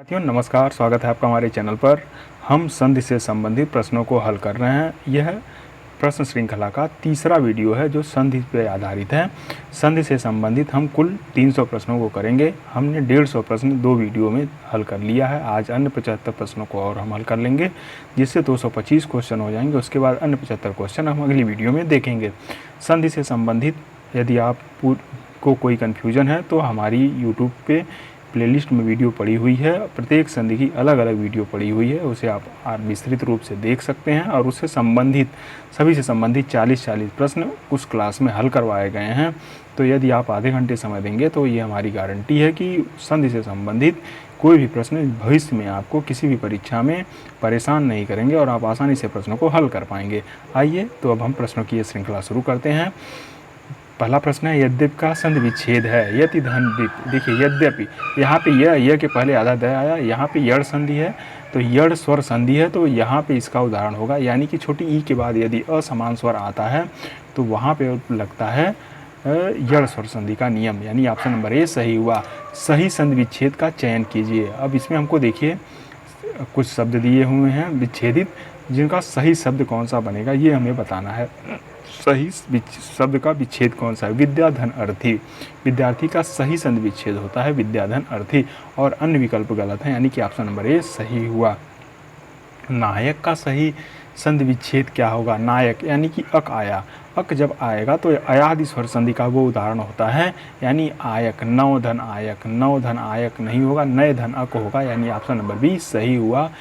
साथियों नमस्कार, स्वागत है आपका हमारे चैनल पर। हम संधि से संबंधित प्रश्नों को हल कर रहे हैं। यह प्रश्न श्रृंखला का तीसरा वीडियो है जो संधि पर आधारित है। संधि से संबंधित हम कुल 300 प्रश्नों को करेंगे। हमने 150 प्रश्न 2 वीडियो में हल कर लिया है। आज अन्य 75 प्रश्नों को और हम हल कर लेंगे, जिससे 225 क्वेश्चन हो जाएंगे। उसके बाद अन्य 75 क्वेश्चन हम अगली वीडियो में देखेंगे। संधि से संबंधित यदि आप को कोई कन्फ्यूजन है तो हमारी यूट्यूब पे प्लेलिस्ट में वीडियो पड़ी हुई है। प्रत्येक संधि की अलग अलग वीडियो पड़ी हुई है, उसे आप विस्तृत रूप से देख सकते हैं और उससे संबंधित सभी से संबंधित 40 प्रश्न उस क्लास में हल करवाए गए हैं। तो यदि आप आधे घंटे समय देंगे तो ये हमारी गारंटी है कि संधि से संबंधित कोई भी प्रश्न भविष्य में आपको किसी भी परीक्षा में परेशान नहीं करेंगे और आप आसानी से प्रश्नों को हल कर पाएंगे। आइए तो अब हम प्रश्नों की ये श्रृंखला शुरू करते हैं। पहला प्रश्न है, यद्यपि का संधि विच्छेद है। यति धन दीप। देखिए यद्यपि यहाँ पे य के पहले आधा द आया, यहाँ पे यड़ संधि है तो यड़ स्वर संधि है, तो यहाँ पे इसका उदाहरण होगा। यानी कि छोटी ई के बाद यदि असमान स्वर आता है तो वहाँ पे लगता है यड़ स्वर संधि का नियम, यानी ऑप्शन नंबर ए सही हुआ। सही संधि विच्छेद का चयन कीजिए। अब इसमें हमको देखिए कुछ शब्द दिए हुए हैं विच्छेदित, जिनका सही शब्द कौन सा बनेगा ये हमें बताना है। सही शब्द का विच्छेद कौन सा है? विद्याधन अर्थी। विद्यार्थी का सही संधि विच्छेद होता है विद्याधन अर्थी, और अन्य विकल्प गलत है, यानी कि ऑप्शन नंबर ए सही हुआ। नायक का सही संधि विच्छेद क्या होगा? नायक यानी कि अक आया। अक जब आएगा तो अयादि स्वर संधि का वो उदाहरण होता है, यानी आयक। नवधन आयक, नवधन आयक नहीं होगा, नए धन अक होगा, यानी ऑप्शन नंबर बी सही हुआ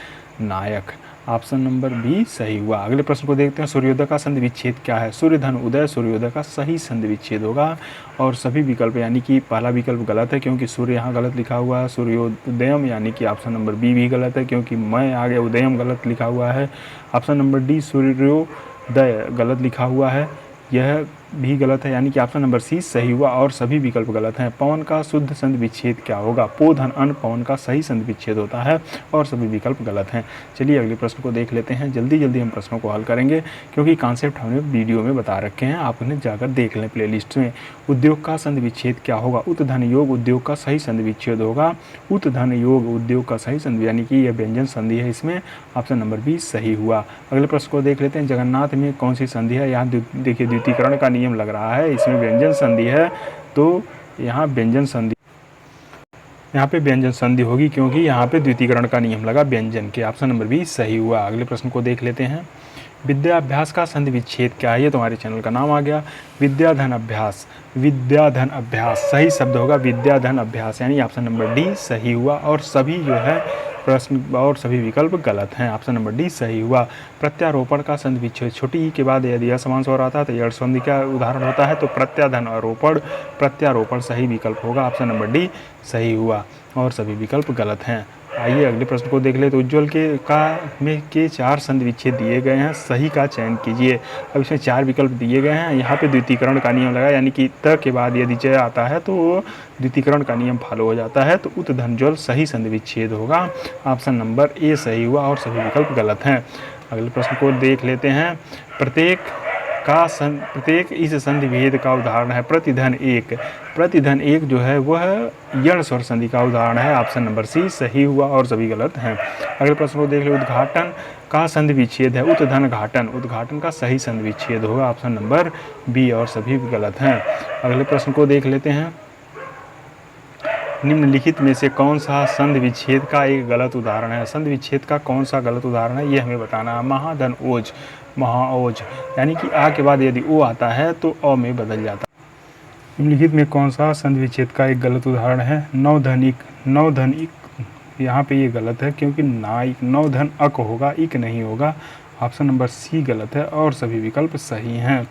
नायक। ऑप्शन नंबर बी सही हुआ। अगले प्रश्न को देखते हैं। सूर्योदय का संधि विच्छेद क्या है? सूर्यधन उदय सूर्योदय का सही संधि विच्छेद होगा, और सभी विकल्प यानी कि पहला विकल्प गलत है क्योंकि सूर्य यहाँ गलत लिखा हुआ है। सूर्योदयम यानी कि ऑप्शन नंबर बी भी गलत है क्योंकि मैं आगे उदयम गलत लिखा हुआ है। ऑप्शन नंबर डी सूर्योदय गलत लिखा हुआ है, यह भी गलत है, यानी कि ऑप्शन नंबर सी सही हुआ, और सभी विकल्प गलत हैं। पवन का शुद्ध संधि विच्छेद क्या होगा? पो धन अन पवन का सही संधि विच्छेद होता है, और सभी विकल्प गलत हैं। चलिए अगले प्रश्न को देख लेते हैं। जल्दी जल्दी हम प्रश्नों को हल करेंगे क्योंकि कॉन्सेप्ट हमने वीडियो में बता रखे हैं, आप उन्हें जाकर देख लें प्लेलिस्ट में। उद्योग का संधि विच्छेद क्या होगा? उत धन योग उद्योग का सही संधि विच्छेद होगा। उत धन योग उद्योग का सही संधि, यानी कि यह व्यंजन संधि है, इसमें ऑप्शन नंबर बी सही हुआ। अगले प्रश्न को देख लेते हैं। जगन्नाथ में कौन सी संधि है? यहाँ देखिए द्वितीयकरण का नियम लग रहा है, इसमें व्यंजन संधि है, तो यहाँ व्यंजन संधि, यहाँ पे व्यंजन संधि होगी क्योंकि यहाँ पे द्वितीयकरण का नियम लगा व्यंजन के। ऑप्शन नंबर बी सही हुआ। अगले प्रश्न को देख लेते हैं। विद्याभ्यास का संधि विच्छेद क्या है? ये तुम्हारे चैनल का नाम आ गया। विद्याधन अभ्यास, विद्याधन अभ्यास सही शब्द होगा विद्याधन अभ्यास, यानी ऑप्शन नंबर डी सही हुआ, और सभी जो है प्रश्न और सभी विकल्प गलत हैं। ऑप्शन नंबर डी सही हुआ। प्रत्यारोपण का संधि विच्छेद, छोटी ई के बाद यदि असमान स्वर आता है तो यड़ संधि का उदाहरण होता है, तो प्रत्याधन आरोपण प्रत्यारोपण सही विकल्प होगा। ऑप्शन नंबर डी सही हुआ, और सभी विकल्प गलत हैं। आइए अगले प्रश्न को देख ले। तो उज्ज्वल के 4 संधि विच्छेद दिए गए हैं, सही का चयन कीजिए। अब इसमें 4 विकल्प दिए गए हैं। यहाँ पे द्वितीयकरण का नियम लगा, यानी कि त के बाद यदि जय आता है तो द्वितीयकरण का नियम फॉलो हो जाता है, तो उत धनज्वल सही संधि विच्छेद होगा। ऑप्शन नंबर ए सही हुआ, और सभी विकल्प गलत हैं। अगले प्रश्न को देख लेते हैं। प्रत्येक इस संधि भेद का उदाहरण है। प्रतिधन एक, प्रतिधन एक जो है वह यण स्वर संधि का उदाहरण है। ऑप्शन नंबर सी सही हुआ, और सभी गलत हैं। अगले प्रश्न को देख ले। उद्घाटन का संधि विच्छेद है। उद्घन घाटन, उद्घाटन का सही संधि विच्छेद होगा। ऑप्शन नंबर बी, और सभी गलत हैं। अगले प्रश्न को देख लेते हैं। निम्नलिखित में से कौन सा संधि विच्छेद का एक गलत उदाहरण है? संधि विच्छेद का कौन सा गलत उदाहरण है ये हमें बताना है। महाधन ओज, महाओज, यानी कि आ के बाद यदि ओ आता है तो अ में बदल जाता है। निम्नलिखित में कौन सा संधि विच्छेद का एक गलत उदाहरण है? नवधनिक, नवधनिक, यहाँ पे ये गलत है क्योंकि नाइक नवधन अक होगा, इक नहीं होगा। ऑप्शन नंबर सी गलत है, और सभी विकल्प सही हैं।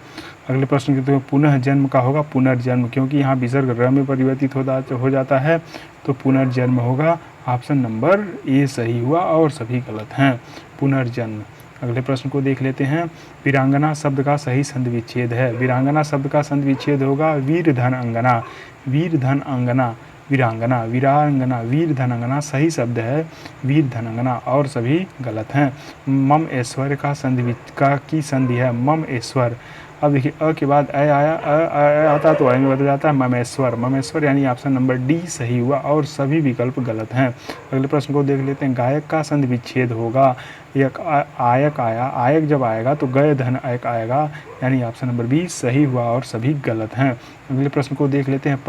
अगले प्रश्न के तो पुनः जन्म का होगा पुनर्जन्म, क्योंकि यहाँ विसर्ग र में परिवर्तित हो जाता है, तो पुनर्जन्म होगा। ऑप्शन नंबर ए सही हुआ, और सभी गलत हैं। पुनर्जन्म। अगले प्रश्न को देख लेते हैं। वीरांगना शब्द का सही संधि विच्छेद है। वीरांगना शब्द का संधि विच्छेद होगा वीर धन अंगना, वीर धन अंगना, वीरांगना, वीरांगना, वीर धनंगना सही शब्द है वीर धनंगना, और सभी गलत हैं। मम ऐश्वर्य का संधि की संधि है मम ऐश्वर। अब देखिए अ के बाद अ आया, आता तो अ में बदल जाता है ममेश्वर। ममेश्वर यानी ऑप्शन नंबर डी सही हुआ और सभी विकल्प गलत हैं। अगले प्रश्न को देख लेते हैं। गायक का संधि विच्छेद होगा। एक आयक आया, आयक जब आएगा तो गय धन आयक आएगा, यानी ऑप्शन नंबर बी सही हुआ और सभी गलत हैं। अगले प्रश्न को देख लेते हैं।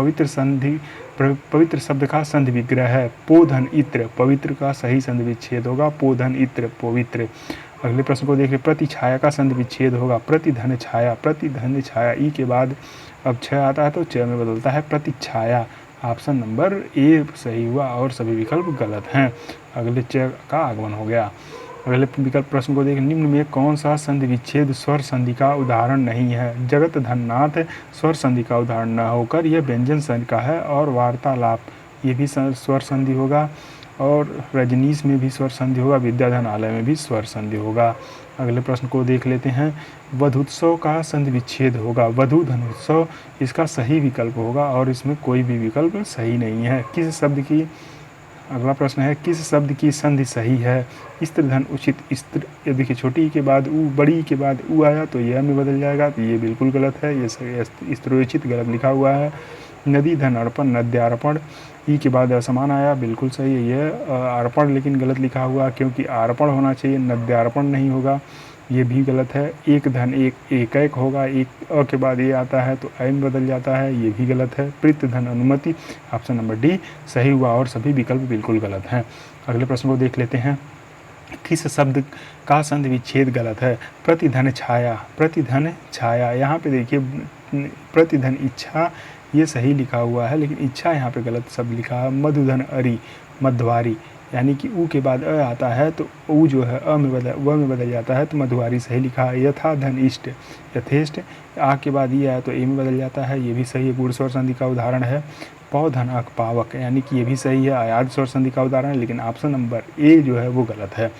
पवित्र शब्द का संधि विग्रह है पोधन इत्र। पवित्र का सही संधि विच्छेद होगा पोधन इत्र पवित्र। अगले प्रश्न को देखिए। प्रतिछाया का संधि विच्छेद होगा प्रतिधन छाया। प्रतिधन छाया ई के बाद अब छ आता है तो च में बदलता है प्रतिछाया। ऑप्शन नंबर ए सही हुआ और सभी विकल्प गलत हैं। अगले च का आगमन हो गया। अगले विकल्प प्रश्न को देखें। निम्न में कौन सा संधि विच्छेद स्वर संधि का उदाहरण नहीं है। जगत धननाथ स्वर संधि का उदाहरण न होकर यह व्यंजन संधि का है, और वार्तालाप ये भी स्वर संधि होगा, और रजनीश में भी स्वर संधि होगा, विद्याधन आलय में भी स्वर संधि होगा। अगले प्रश्न को देख लेते हैं। वधुत्सव का संधि विच्छेद होगा वधु धनोत्सव, इसका सही विकल्प होगा और इसमें कोई भी विकल्प सही नहीं है। किस शब्द की, अगला प्रश्न है, किस शब्द की संधि सही है। स्त्र धन उचित स्त्र, ये देखिए छोटी के बाद ऊ, बड़ी के बाद ऊ आया तो यह में बदल जाएगा, तो ये बिल्कुल गलत है, ये स्त्रोचित गलत लिखा हुआ है। नदी धन अर्पण नद्यार्पण, ई के बाद असमान आया, बिल्कुल सही है। यह अर्पण लेकिन गलत लिखा हुआ, क्योंकि अर्पण होना चाहिए, नद्यार्पण नहीं होगा, ये भी गलत है। एक धन एक होगा, एक अ के बाद ये आता है तो ऐ में बदल जाता है, ये भी गलत है। प्रीत धन अनुमति, ऑप्शन नंबर डी सही हुआ और सभी विकल्प बिल्कुल गलत हैं। अगले प्रश्न को देख लेते हैं। किस शब्द का संधि विच्छेद गलत है। प्रतिधन छाया, प्रतिधन छाया, यहाँ पे देखिए प्रतिधन इच्छा ये सही लिखा हुआ है, लेकिन इच्छा यहाँ पे गलत शब्द लिखा है। मधुधन अरि मध्वारी, यानी कि ऊ के बाद अ आता है तो ऊ जो है अ में बदल व में बदल जाता है, तो मधुवारी सही लिखा है। यथा धन इष्ट यथेष्ट, आ के बाद ये आया तो ए में बदल जाता है, ये भी सही है, गुण स्वर संधि का उदाहरण है। पौधन अक पावक, यानी कि ये भी सही है, आयात स्वर संधि का उदाहरण है, लेकिन ऑप्शन नंबर ए जो है वो गलत है।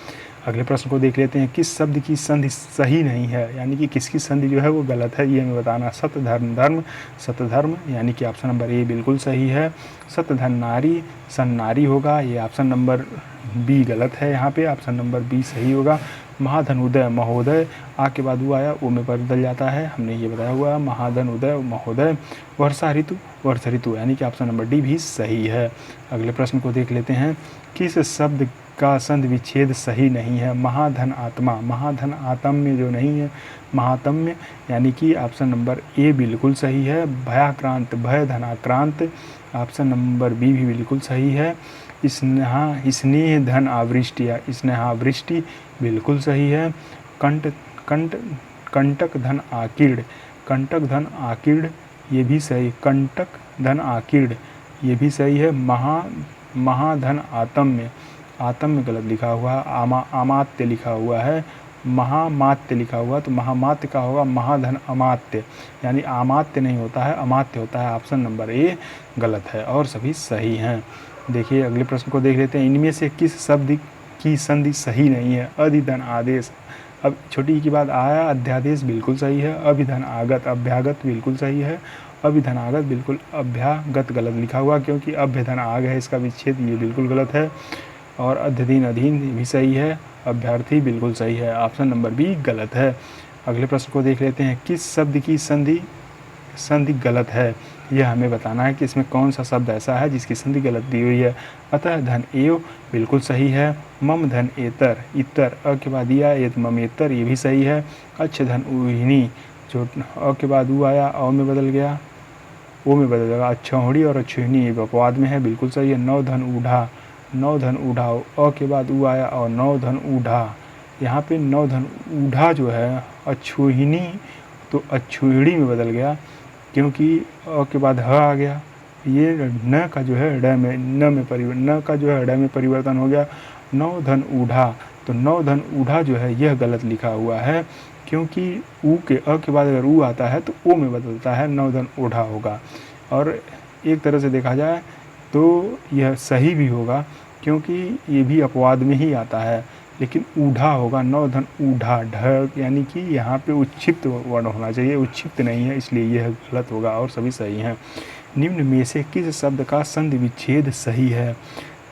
अगले प्रश्न को देख लेते हैं। किस शब्द की संधि सही नहीं है, यानी कि किसकी संधि जो है वो गलत है, ये हमें बताना। सतधर्म धर्म सतधर्म, यानी कि ऑप्शन नंबर ए बिल्कुल सही है। सतधन नारी सन्नारी होगा, ये ऑप्शन नंबर बी गलत है, यहाँ पे ऑप्शन नंबर बी सही होगा। महाधन उदय महोदय, आ के बाद वो आया ओ में बदल जाता है, हमने ये बताया हुआ है, महाधन उदय महोदय। वर्षा ऋतु, यानी कि ऑप्शन नंबर डी भी सही है। अगले प्रश्न को देख लेते हैं। किस शब्द का संधि विच्छेद सही नहीं है। महाधन आत्मा, महाधन आत्म्य जो नहीं है, महात्म्य, यानी कि ऑप्शन नंबर ए बिल्कुल सही है। भयाक्रांत, भय धनाक्रांत, ऑप्शन नंबर बी भी बिल्कुल सही है। स्नेह धन आवृष्टि या स्नेहावृष्टि बिल्कुल सही है। कंटक धन आकीर्ण, कंटक धन आकीर्ण ये भी सही, कंटक धन आकीर्ण ये भी सही है। महाधन आतम्य, आतम्य गलत लिखा हुआ है, अमात्य लिखा हुआ है, महामात्य लिखा हुआ, तो महामात्य का होगा महाधन अमात्य, यानी अमात्य नहीं होता है, अमात्य होता है। ऑप्शन नंबर ए गलत है और सभी सही हैं। देखिए अगले प्रश्न को देख लेते हैं। इनमें से किस शब्द की संधि सही नहीं है। अधिधन आदेश, अब छोटी की बात आया, अध्यादेश बिल्कुल सही है। अभिधन आगत, अभ्यागत बिल्कुल सही है। अभिधन आगत बिल्कुल, अभ्यागत गलत लिखा हुआ, क्योंकि अभ्यधन आग है, इसका विच्छेद ये बिल्कुल गलत है। और अध्ययन अधीन भी सही है। अभ्यर्थी बिल्कुल सही है, ऑप्शन नंबर बी गलत है। अगले प्रश्न को देख लेते हैं। किस शब्द की संधि गलत है, यह हमें बताना है कि इसमें कौन सा शब्द ऐसा है जिसकी संधि गलत दी हुई है। अतः धन एव बिल्कुल सही है। मम धन एतर, इतर अ के बाद दिया एत ममेतर ये भी सही है। अच्छ धन उहिनी, जो अ के बाद ऊ आया अ में बदल गया, ओ में बदल गया। अच्छौड़ी और अच्छुहिनी ये अपवाद में है, बिल्कुल सही है। नौ धन ऊढ़ा, नौ धन ऊढ़ा अ के बाद ऊ आया और नौ धन ऊढ़ा, यहाँ पे नौ धन ऊढ़ा जो है अच्छुहिनी तो अच्छुहिणी में बदल गया, क्योंकि अ के बाद ह आ गया। ये न का जो है ड में न में परिवर्तन, न का जो है ड में परिवर्तन हो गया। नौ धन ऊढ़ा, तो नौ धन ऊढ़ा जो है यह गलत लिखा हुआ है, क्योंकि ऊ के अ के बाद अगर ऊ आता है तो ओ में बदलता है, नौ धन ऊढ़ा होगा। और एक तरह से देखा जाए तो यह सही भी होगा, क्योंकि ये भी अपवाद में ही आता है, लेकिन ऊढ़ा होगा, नौ धन ऊढ़ा ढ, यानी कि यहाँ पे उच्छिप्त वर्ण होना चाहिए, उच्छिप्त नहीं है, इसलिए यह गलत होगा और सभी सही हैं। निम्न में से किस शब्द का संधि विच्छेद सही है।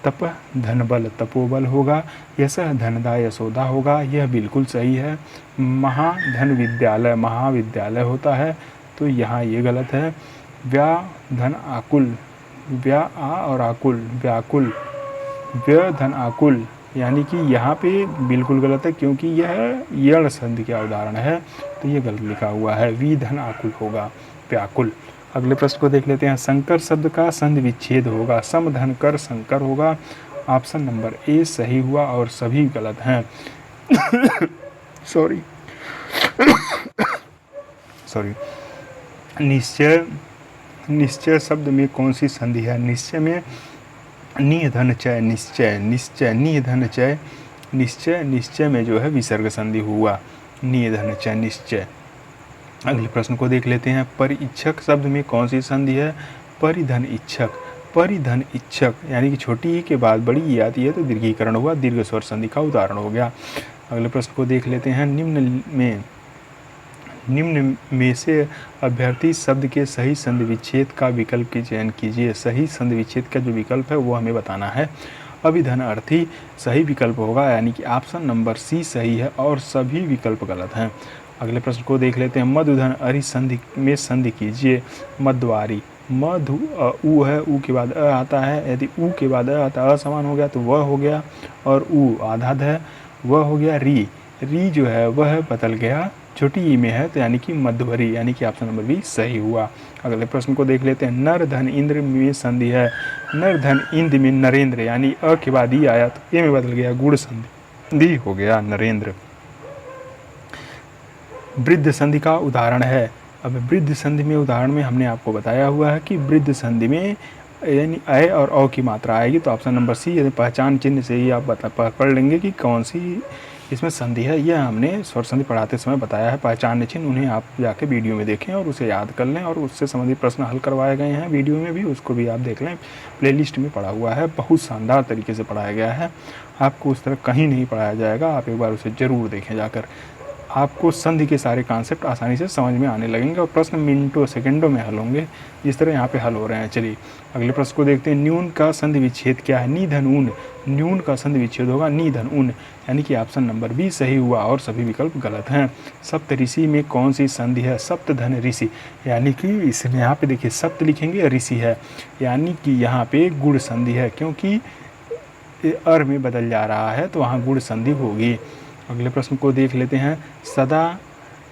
तप धन बल तपोबल होगा। यशः धनदा यशोदा होगा, यह बिल्कुल सही है। महाधन विद्यालय महाविद्यालय होता है, तो यहाँ ये गलत है। व्या धन आकुल, व्या आ और आकुल व्याकुल, व्य धन आकुल, यानी कि यहाँ पे बिल्कुल गलत है क्योंकि यह यण संधि का उदाहरण है, तो ये गलत लिखा हुआ है। वी धन आकुल होगा व्याकुल। अगले प्रश्न को देख लेते हैं। शंकर शब्द का संधि विच्छेद होगा, सम धन कर शंकर होगा। ऑप्शन नंबर ए सही हुआ और सभी गलत हैं। सॉरी निश्चय, निश्चय शब्द में कौन सी संधि है? निश्चय में नि धन चय निश्चय, निश्चय नि धन चय निश्चय, निश्चय में जो है विसर्ग संधि हुआ, नि धन चय निश्चय। अगले प्रश्न को देख लेते हैं। परिइच्छक शब्द में कौन सी संधि है? परिधन इच्छक, परिधन इच्छक यानी कि छोटी ई के बाद बड़ी ई आती है तो दीर्घीकरण हुआ, दीर्घ स्वर संधि का उदाहरण हो गया। अगले प्रश्न को देख लेते हैं। निम्न में से अभ्यर्थी शब्द के सही संधि विच्छेद का विकल्प की चयन कीजिए। सही संधि विच्छेद का जो विकल्प है वो हमें बताना है। अभिधन अर्थी सही विकल्प होगा, यानी कि ऑप्शन नंबर सी सही है और सभी विकल्प गलत हैं। अगले प्रश्न को देख लेते हैं। मधुधन अरि संधि में संधि कीजिए। मध्वारी, मधु उ है, उ के बाद अ आता है, यदि उ के बाद अ आता असमान हो गया तो वह हो गया, और उ आधाध है वह हो गया। री, री जो है वह बदल गया, छोटी ई में है तो यानी कि मध्वरी, यानी कि ऑप्शन नंबर बी सही हुआ। अगले प्रश्न को देख लेते हैं। नर धन इंद्र में संधि है। नर धन इंद्र में नरेंद्र, यानी अ के बाद ई आया तो ए में बदल गया, गुण संधि हो गया नरेंद्र। वृद्ध संधि का उदाहरण है। अब वृद्ध संधि में उदाहरण में हमने आपको बताया हुआ है कि वृद्ध संधि में यानी अ और औ की मात्रा आएगी, तो ऑप्शन नंबर सी, यदि पहचान चिन्ह से ही आप पढ़ लेंगे कि कौन सी इसमें संधि है। यह हमने स्वर संधि पढ़ाते समय बताया है। पहचान चिन्ह उन्हें आप जाके वीडियो में देखें और उसे याद कर लें, और उससे संबंधित प्रश्न हल करवाए गए हैं वीडियो में भी, उसको भी आप देख लें, प्लेलिस्ट में पढ़ा हुआ है। बहुत शानदार तरीके से पढ़ाया गया है, आपको उस तरह कहीं नहीं पढ़ाया जाएगा। आप एक बार उसे ज़रूर देखें जाकर, आपको संधि के सारे कॉन्सेप्ट आसानी से समझ में आने लगेंगे और प्रश्न मिनटों सेकंडों में हल होंगे, जिस तरह यहाँ पे हल हो रहे हैं। चलिए अगले प्रश्न को देखते हैं। न्यून का संधि विच्छेद क्या है? नि धन ऊन, न्यून का संधि विच्छेद होगा नि धन ऊन, यानी कि ऑप्शन नंबर बी सही हुआ और सभी विकल्प गलत हैं। सप्त ऋषि में कौन सी संधि है? सप्त धन ऋषि, यानी कि इसमें यहाँ पे देखिए सप्त लिखेंगे ऋषि है, यानी कि यहाँ पे गुण संधि है, क्योंकि अर में बदल जा रहा है तो वहाँ गुण संधि होगी। अगले प्रश्न को देख लेते हैं। सदा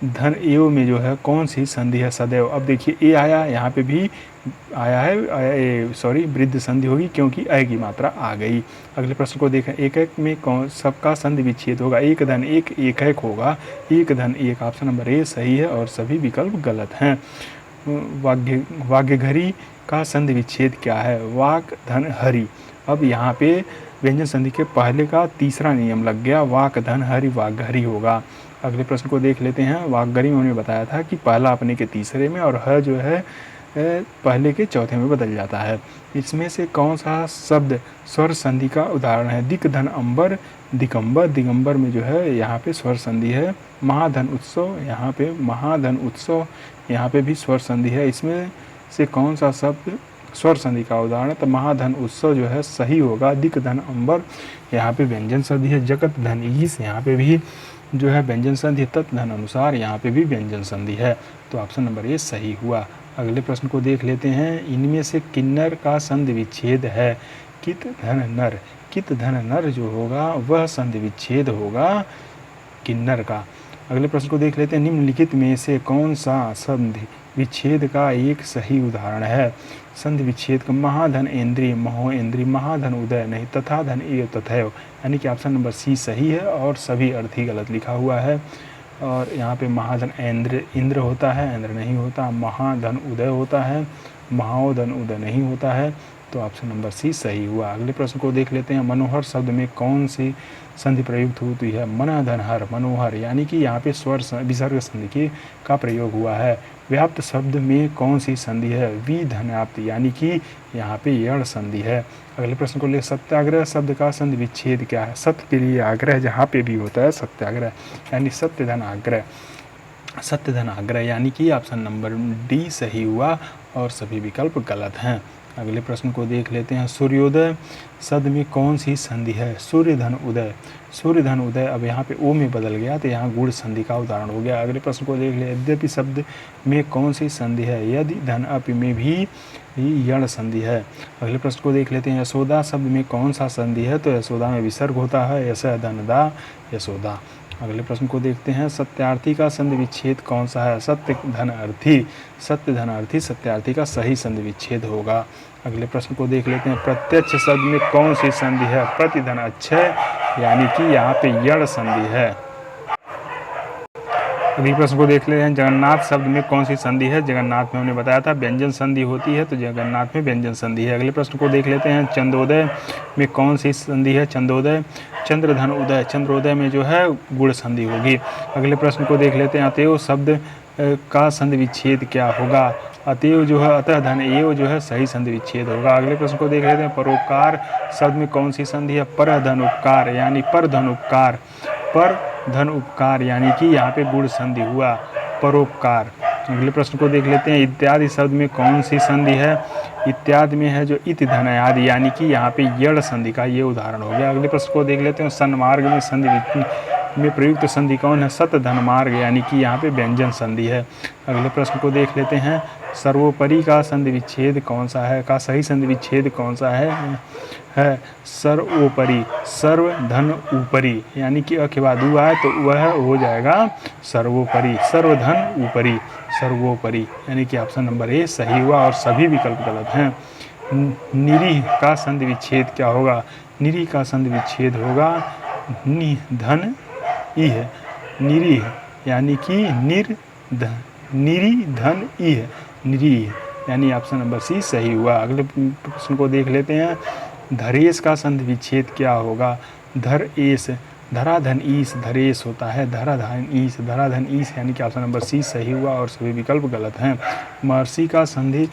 धन एव में जो है कौन सी संधि है? सदैव। अब देखिए ए आया, यहाँ पे भी आया है, सॉरी वृद्ध संधि होगी क्योंकि अ की मात्रा आ गई। अगले प्रश्न को देखें। एक एक में कौन सबका संधि विच्छेद होगा? एक धन एक, एक एक होगा, एक धन एक, ऑप्शन नंबर ए सही है और सभी विकल्प गलत हैं। वाग्यघरी का संधि विच्छेद क्या है? वाक धन हरि। अब यहाँ पे व्यंजन संधि के पहले का तीसरा नियम लग गया, वाक धन हरि वाग्घरी होगा। अगले प्रश्न को देख लेते हैं। वाग्घरी में उन्होंने बताया था कि पहला अपने के तीसरे में और ह जो है पहले के चौथे में बदल जाता है। इसमें से कौन सा शब्द स्वर संधि का उदाहरण है? दिक धन अंबर दिगंबर, दिगंबर में जो है यहाँ पे स्वर संधि है। महाधन उत्सव, यहाँ पे महाधन उत्सव, यहाँ पे भी स्वर संधि है। इसमें से कौन सा शब्द स्वर संधि का उदाहरण है? तो महाधन उत्सव जो है सही होगा। दिक धन अंबर, यहाँ पे व्यंजन संधि है। जगत धन ईश, यहाँ पे भी जो है व्यंजन संधि। तत् धन अनुसार, यहाँ पे भी व्यंजन संधि है, तो ऑप्शन नंबर ए सही हुआ। अगले प्रश्न को देख लेते हैं। इनमें से किन्नर का संधि विच्छेद है? कित धन नर, कित धन नर जो होगा वह संधि विच्छेद होगा किन्नर का। अगले प्रश्न को देख लेते हैं। निम्नलिखित में से कौन सा संधि विच्छेद का एक सही उदाहरण है? संधि विच्छेद का महाधन इंद्रिय महो इंद्रिय, महाधन उदय नहीं, तथा धन एव तथैव, यानी कि ऑप्शन नंबर सी सही है और सभी अर्थ ही गलत लिखा हुआ है। और यहाँ पे महाधन इंद्र होता है, इंद्र नहीं होता। महाधन उदय होता है, महाधन उदय नहीं होता है, तो ऑप्शन नंबर सी सही हुआ। अगले प्रश्न को देख लेते हैं। मनोहर शब्द में कौन सी संधि प्रयुक्त होती है? मन धन हर मनोहर, यानी कि यहाँ पे स्वर विसर्ग संधि का प्रयोग हुआ है। व्याप्त शब्द में कौन सी संधि है? वि धन्याप्त, यानी कि यहाँ पे यण संधि है। अगले प्रश्न को ले। सत्याग्रह शब्द का संधि विच्छेद क्या है? सत्य के लिए आग्रह जहाँ पे भी होता है सत्याग्रह, यानी सत्य धन आग्रह, सत्य धन आग्रह, यानी कि ऑप्शन नंबर डी सही हुआ और सभी विकल्प गलत हैं। अगले प्रश्न को देख लेते हैं। सूर्योदय शब्द में कौन सी संधि है? सूर्य धन उदय, सूर्य धन उदय अब यहाँ पे ओ में बदल गया तो यहाँ गुण संधि का उदाहरण हो गया। अगले प्रश्न को देख ले। यद्यपि शब्द में कौन सी संधि है? यदि धन अपि में भी यण संधि है। अगले प्रश्न को देख लेते हैं। यशोदा शब्द में कौन सा संधि है? तो यशोदा में विसर्ग होता है, यश धन दा यशोदा। अगले प्रश्न को देखते हैं। सत्यार्थी का संधि विच्छेद कौन सा है? सत्य धन अर्थी, सत्य धन अर्थी सत्यार्थी का सही संधि विच्छेद होगा। अगले प्रश्न को देख लेते हैं। प्रत्यक्ष शब्द में कौन सी संधि है? प्रति धन अक्षय, यानी कि यहाँ पे यण संधि है। अगले प्रश्न को देख लेते हैं। जगन्नाथ शब्द में कौन सी संधि है? जगन्नाथ में हमने बताया था व्यंजन संधि होती है, तो जगन्नाथ में व्यंजन संधि है। अगले प्रश्न को देख लेते हैं। चंद्रोदय में कौन सी संधि है? चंद्रोदय, चंद्र धन उदय, चंद्रोदय में जो है गुण संधि होगी। अगले प्रश्न को देख लेते हैं। अतएव शब्द का संधि विच्छेद क्या होगा? अतएव जो है अतः धन एव जो है सही संधि विच्छेद होगा। अगले प्रश्न को देख लेते हैं। परोपकार शब्द में कौन सी संधि है? पर धन उपकार, यानी पर धन उपकार, पर धन उपकार, यानी कि यहाँ पे गुण संधि हुआ परोपकार। अगले प्रश्न को देख लेते हैं। इत्यादि शब्द में कौन सी संधि है? इत्यादि में है जो इत धन आदि, यानी कि यहाँ पे यण संधि का ये उदाहरण हो गया। अगले प्रश्न को देख लेते हैं। सन्मार्ग में संधि में प्रयुक्त संधि कौन है? सत धन मार्ग, यानी कि यहाँ पे व्यंजन संधि है। अगले प्रश्न को देख लेते हैं। सर्वोपरि का संधि विच्छेद कौन सा है? का सही संधि विच्छेद कौन सा है सर्वोपरि, सर्व धन ऊपरी, यानी कि अ के बाद उ आए तो वह हो जाएगा सर्वोपरि, सर्वधन ऊपरी, सर्वोपरि, यानी कि ऑप्शन नंबर ए सही हुआ और सभी विकल्प गलत हैं। निरीह का संधि विच्छेद क्या होगा? निरीह का संधि विच्छेद होगा धन इह, निरीह, यानी कि निरी धन इह, निरीह, यानी ऑप्शन नंबर सी सही हुआ। अगले प्रश्न को देख लेते हैं। धरेश का संधि विच्छेद क्या होगा? धर एस, धराधन ईस, धरेश होता है धराधन ईस, धराधन ईस, यानी कि ऑप्शन नंबर सी सही हुआ और सभी विकल्प गलत हैं। महर्षि का संधि,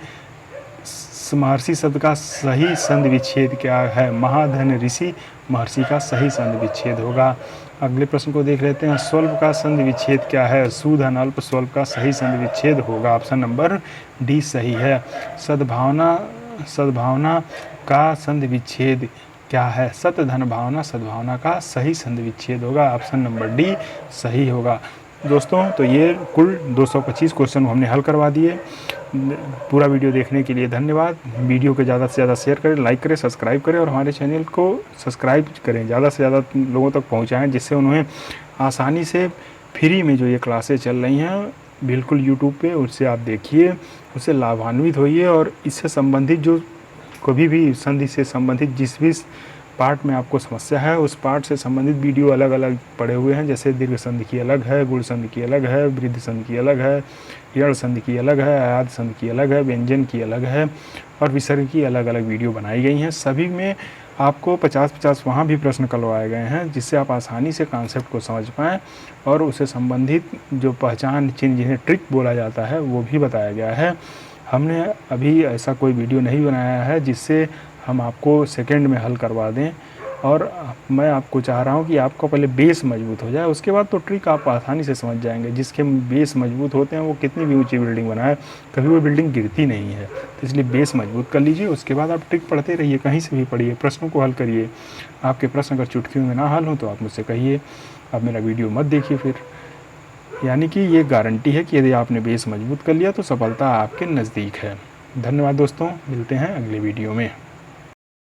महर्षि शब्द का सही संधि विच्छेद क्या है? महाधन ऋषि, महर्षि का सही संधि विच्छेद होगा। अगले प्रश्न को देख लेते हैं। स्वल्प का संधि विच्छेद क्या है? सुधन अल्प, स्वल्प का सही संधि विच्छेद होगा, ऑप्शन नंबर डी सही है। सद्भावना, सद्भावना का संधि विच्छेद क्या है? सत धन भावना, सद्भावना का सही संधि विच्छेद होगा, ऑप्शन नंबर डी सही होगा। दोस्तों तो ये कुल 225 क्वेश्चन हमने हल करवा दिए। पूरा वीडियो देखने के लिए धन्यवाद। वीडियो को ज़्यादा से ज़्यादा शेयर करें, लाइक करें, सब्सक्राइब करें और हमारे चैनल को सब्सक्राइब करें, ज़्यादा से ज़्यादा लोगों तक पहुंचाएं, जिससे उन्हें आसानी से फ्री में जो ये क्लासेस चल रही हैं बिल्कुल यूट्यूब पे, उससे आप देखिए, उससे लाभान्वित होइए और इससे संबंधित जो कभी भी संधि से संबंधित जिस भी पार्ट में आपको समस्या है उस पार्ट से संबंधित वीडियो अलग अलग पड़े हुए हैं। जैसे दीर्घ संधि की अलग है, गुण संधि की अलग है, वृद्धि संधि की अलग है, यण संधि की अलग है, आयात संधि की अलग है, व्यंजन की अलग है और विसर्ग की अलग अलग वीडियो बनाई गई हैं। सभी में आपको 50-50 वहाँ भी प्रश्न करवाए गए हैं, जिससे आप आसानी से कॉन्सेप्ट को समझ पाएँ और उससे संबंधित जो पहचान चिन्ह जिन्हें ट्रिक बोला जाता है वो भी बताया गया है। हमने अभी ऐसा कोई वीडियो नहीं बनाया है जिससे हम आपको सेकंड में हल करवा दें, और मैं आपको चाह रहा हूं कि आपका पहले बेस मजबूत हो जाए, उसके बाद तो ट्रिक आप आसानी से समझ जाएंगे। जिसके बेस मजबूत होते हैं वो कितनी भी ऊंची बिल्डिंग बनाए, कभी वो बिल्डिंग गिरती नहीं है। तो इसलिए बेस मजबूत कर लीजिए, उसके बाद आप ट्रिक पढ़ते रहिए, कहीं से भी पढ़िए, प्रश्नों को हल करिए। आपके प्रश्न अगर चुटकियों में ना हल हो तो आप मुझसे कहिए, आप मेरा वीडियो मत देखिए फिर। यानी कि ये गारंटी है कि यदि आपने बेस मजबूत कर लिया तो सफलता आपके नज़दीक है। धन्यवाद दोस्तों, मिलते हैं अगले वीडियो में।